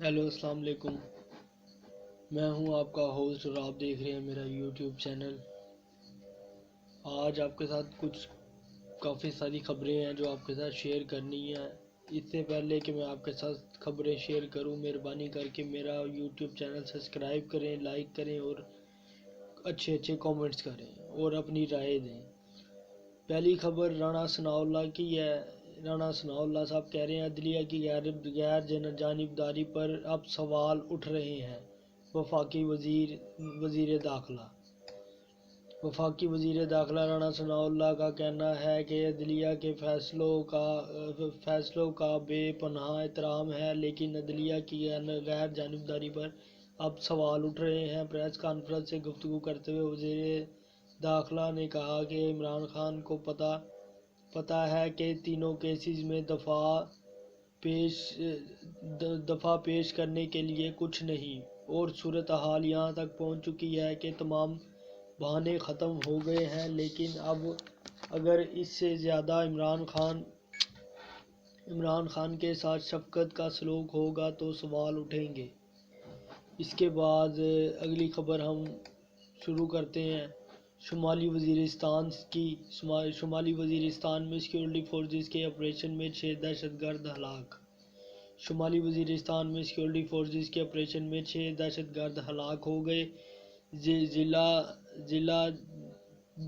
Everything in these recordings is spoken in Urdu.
ہیلو السلام علیکم، میں ہوں آپ کا ہوسٹ اور آپ دیکھ رہے ہیں میرا یوٹیوب چینل۔ آج آپ کے ساتھ کچھ کافی ساری خبریں ہیں جو آپ کے ساتھ شیئر کرنی ہیں۔ اس سے پہلے کہ میں آپ کے ساتھ خبریں شیئر کروں، مہربانی کر کے میرا یوٹیوب چینل سبسکرائب کریں، لائک کریں اور اچھے کامنٹس کریں اور اپنی رائے دیں۔ پہلی خبر رانا ثناء اللہ کی ہے۔ رانا ثناء اللہ صاحب کہہ رہے ہیں عدلیہ کی غیر جانبداری پر اب سوال اٹھ رہے ہیں۔ وفاقی وزیر داخلہ رانا ثناء اللہ کا کہنا ہے کہ عدلیہ کے فیصلوں کا بے پناہ احترام ہے، لیکن عدلیہ کی غیر جانبداری پر اب سوال اٹھ رہے ہیں۔ پریس کانفرنس سے گفتگو کرتے ہوئے وزیر داخلہ نے کہا کہ عمران خان کو پتہ ہے کہ تینوں کیسز میں دفاع پیش کرنے کے لیے کچھ نہیں، اور صورتحال یہاں تک پہنچ چکی ہے کہ تمام بہانے ختم ہو گئے ہیں، لیکن اب اگر اس سے زیادہ عمران خان کے ساتھ شفقت کا سلوک ہوگا تو سوال اٹھیں گے۔ اس کے بعد اگلی خبر ہم شروع کرتے ہیں شمالی وزیرستان میں سیکیورٹی فورسز کے آپریشن میں 6 دہشت گرد ہلاک۔ شمالی وزیرستان میں سیکیورٹی فورسز کے آپریشن میں 6 دہشت گرد ہلاک ہو گئے۔ ضلع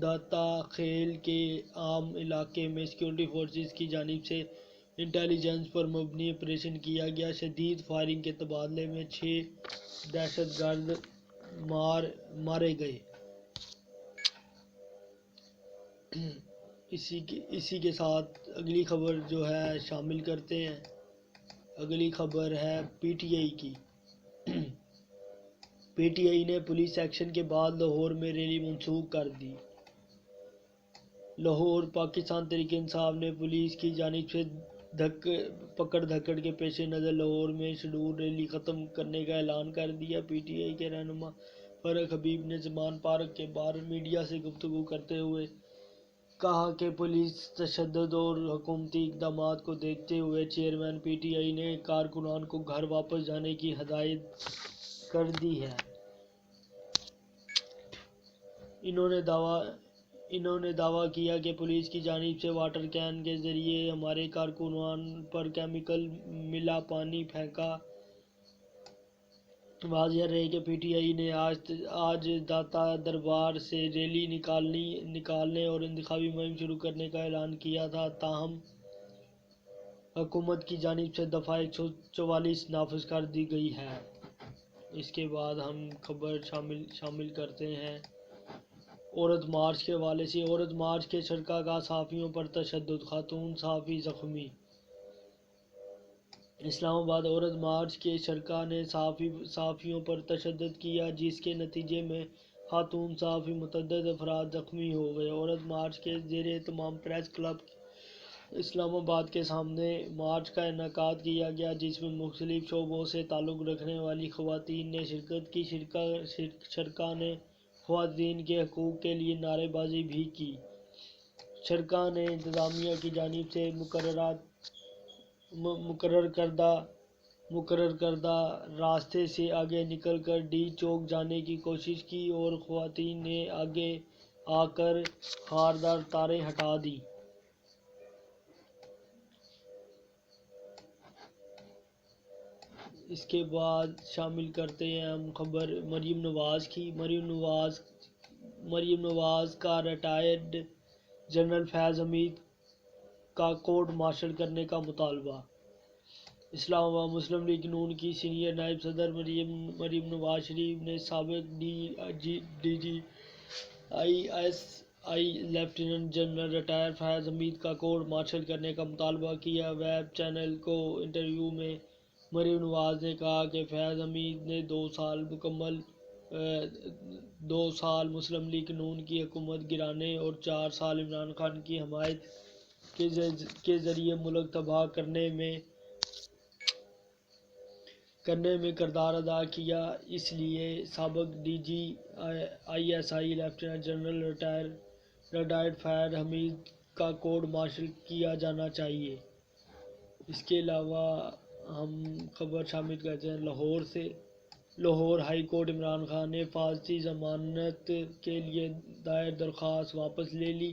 داتا خیل کے عام علاقے میں سیکیورٹی فورسز کی جانب سے انٹیلیجنس پر مبنی آپریشن کیا گیا۔ شدید فائرنگ کے تبادلے میں 6 دہشت گرد مارے گئے۔ اسی کے ساتھ اگلی خبر جو ہے شامل کرتے ہیں۔ اگلی خبر ہے پی ٹی آئی کی۔ پی ٹی آئی نے پولیس ایکشن کے بعد لاہور میں ریلی منسوخ کر دی۔ لاہور پاکستان تحریک انصاف نے پولیس کی جانب سے پکڑ دھکڑ کے پیش نظر لاہور میں شیڈول ریلی ختم کرنے کا اعلان کر دیا۔ پی ٹی آئی کے رہنما فرق حبیب نے زمان پارک کے باہر میڈیا سے گفتگو کرتے ہوئے کہا کہ پولیس تشدد اور حکومتی اقدامات کو دیکھتے ہوئے چیئرمین پی ٹی آئی نے کارکنان کو گھر واپس جانے کی ہدایت کر دی ہے۔ انہوں نے دعویٰ کیا کہ پولیس کی جانب سے واٹر کین کے ذریعے ہمارے کارکنان پر کیمیکل ملا پانی پھینکا۔ واضح رہے کہ پی ٹی آئی نے آج داتا دربار سے ریلی نکالنے اور انتخابی مہم شروع کرنے کا اعلان کیا تھا، تاہم حکومت کی جانب سے دفعہ 144 نافذ کر دی گئی ہے۔ اس کے بعد ہم خبر شامل کرتے ہیں عورت مارچ کے حوالے سے۔ عورت مارچ کے شرکا کا صحافیوں پر تشدد، خاتون صحافی زخمی۔ اسلام آباد عورت مارچ کے شرکا نے صحافیوں پر تشدد کیا، جس کے نتیجے میں خاتون صحافی متعدد افراد زخمی ہو گئے۔ عورت مارچ کے زیر اہتمام پریس کلب اسلام آباد کے سامنے مارچ کا انعقاد کیا گیا، جس میں مختلف شعبوں سے تعلق رکھنے والی خواتین نے شرکت کی۔ شرکا نے خواتین کے حقوق کے لیے نعرے بازی بھی کی۔ شرکا نے انتظامیہ کی جانب سے مقرر کردہ راستے سے آگے نکل کر ڈی چوک جانے کی کوشش کی اور خواتین نے آگے آ کر خاردار تاریں ہٹا دیں۔ اس کے بعد شامل کرتے ہیں ہم خبر مریم نواز کی۔ مریم نواز کا ریٹائرڈ جنرل فیض حمید کا کورٹ مارشل کرنے کا مطالبہ۔ اسلام آباد مسلم لیگ نون کی سینئر نائب صدر مریم نواز شریف نے سابق D G S I lieutenant general retire Faiz Hameed کا کورٹ مارشل کرنے کا مطالبہ کیا۔ ویب چینل کو انٹرویو میں مریم نواز نے کہا کہ فیض حمید نے 2 سال مسلم لیگ نون کی حکومت گرانے اور 4 سال عمران خان کی حمایت کے ذریعے ملک تباہ کرنے میں کردار ادا کیا۔ اس لیے سابق D G I S I lieutenant general retired Faiz Hameed کا کورٹ مارشل کیا جانا چاہیے۔ اس کے علاوہ ہم خبر شامل کرتے ہیں لاہور سے۔ لاہور ہائی کورٹ عمران خان نے حفاظتی ضمانت کے لیے دائر درخواست واپس لے لی۔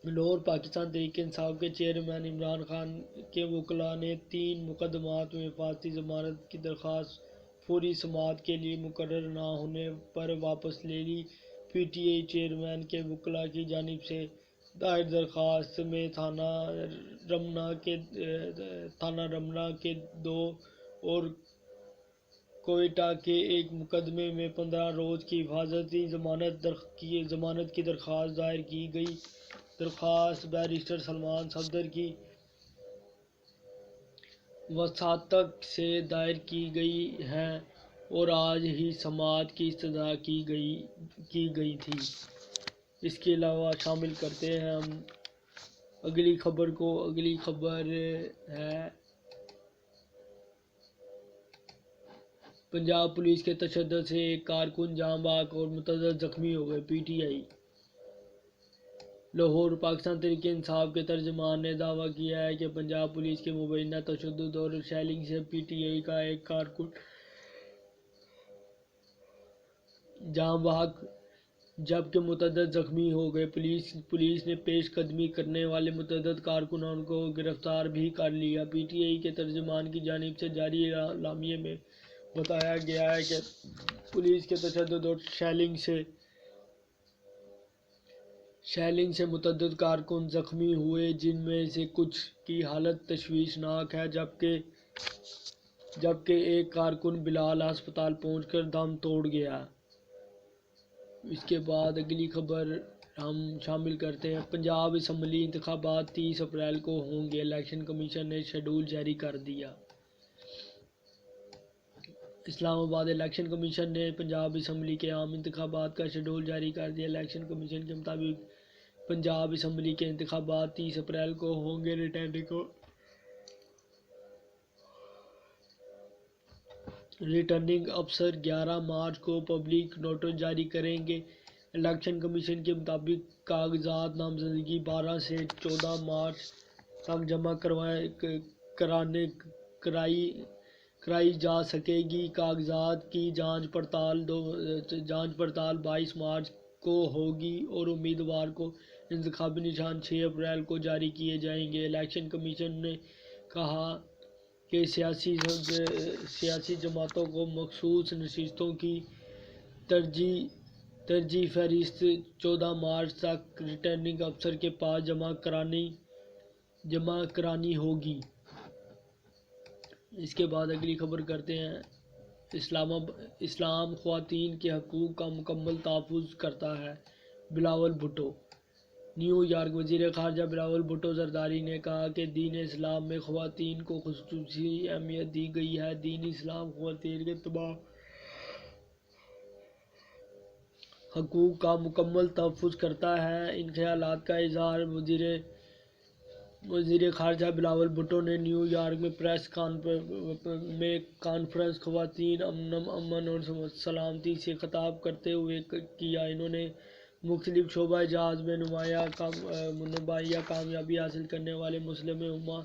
لاہور پاکستان تحریک انصاف کے چیئرمین عمران خان کے وکلاء نے 3 مقدمات میں حفاظتی ضمانت کی درخواست فوری سماعت کے لیے مقرر نہ ہونے پر واپس لے لی۔ پی ٹی آئی چیئرمین کے وکلاء کی جانب سے دائر درخواست میں تھانہ رمنہ کے 2 اور کوئٹہ کے 1 مقدمے میں 15 روز کی حفاظتی ضمانت کی درخواست دائر کی گئی۔ درخواست بیرسٹر سلمان صفدر کی وساطت سے دائر کی گئی ہے اور آج ہی سماعت کی استدعا کی گئی تھی۔ اس کے علاوہ شامل کرتے ہیں ہم اگلی خبر کو۔ اگلی خبر ہے پنجاب پولیس کے تشدد سے 1 کارکن جاں بحق اور متعدد زخمی ہو گئے۔ P T I Lahore Pakistan Tehreek Insaf کے ترجمان نے دعویٰ کیا ہے کہ پنجاب پولیس کے مبینہ تشدد اور شیلنگ سے پی ٹی آئی کا 1 کارکن جاں بحق جبکہ متعدد زخمی ہو گئے۔ پولیس نے پیش قدمی کرنے والے متعدد کارکنوں کو گرفتار بھی کر لیا۔ پی ٹی آئی کے ترجمان کی جانب سے جاری اعلامیے میں بتایا گیا ہے کہ پولیس کے تشدد اور شیلنگ سے متعدد کارکن زخمی ہوئے، جن میں سے کچھ کی حالت تشویشناک ہے، جبکہ 1 کارکن بلال ہسپتال پہنچ کر دم توڑ گیا۔ اس کے بعد اگلی خبر ہم شامل کرتے ہیں پنجاب اسمبلی انتخابات 30 اپریل کو ہوں گے، الیکشن کمیشن نے شیڈول جاری کر دیا۔ اسلام آباد الیکشن کمیشن نے پنجاب اسمبلی کے عام انتخابات کا شیڈول جاری کر دیا۔ الیکشن کمیشن کے مطابق پنجاب اسمبلی کے انتخابات 30 اپریل کو ہوں گے۔ ریٹرننگ افسر 11 مارچ کو پبلک نوٹس جاری کریں گے۔ الیکشن کمیشن کے مطابق کاغذات نامزدگی 12 سے 14 مارچ تک جمع کرائی جا سکے گی۔ کاغذات کی جانچ پڑتال 22 مارچ کو ہوگی اور امیدوار کو انتخابی نشان 6 اپریل کو جاری کیے جائیں گے۔ الیکشن کمیشن نے کہا کہ سیاسی جماعتوں کو مخصوص نشستوں کی ترجیحی فہرست 14 مارچ تک ریٹرننگ افسر کے پاس جمع کرانی ہوگی۔ اس کے بعد اگلی خبر کرتے ہیں اسلام خواتین کے حقوق کا مکمل تحفظ کرتا ہے، بلاول بھٹو۔ نیو یارک وزیر خارجہ بلاول بھٹو زرداری نے کہا کہ دین اسلام میں خواتین کو خصوصی اہمیت دی گئی ہے۔ دین اسلام خواتین کے تمام حقوق کا مکمل تحفظ کرتا ہے۔ ان خیالات کا اظہار وزیر خارجہ بلاول بھٹو نے نیو یارک میں پریس کانفرنس خواتین امن اور سلامتی سے خطاب کرتے ہوئے کیا۔ انہوں نے مختلف شعبۂ جات میں نمایاں کامیابی حاصل کرنے والے مسلم امہ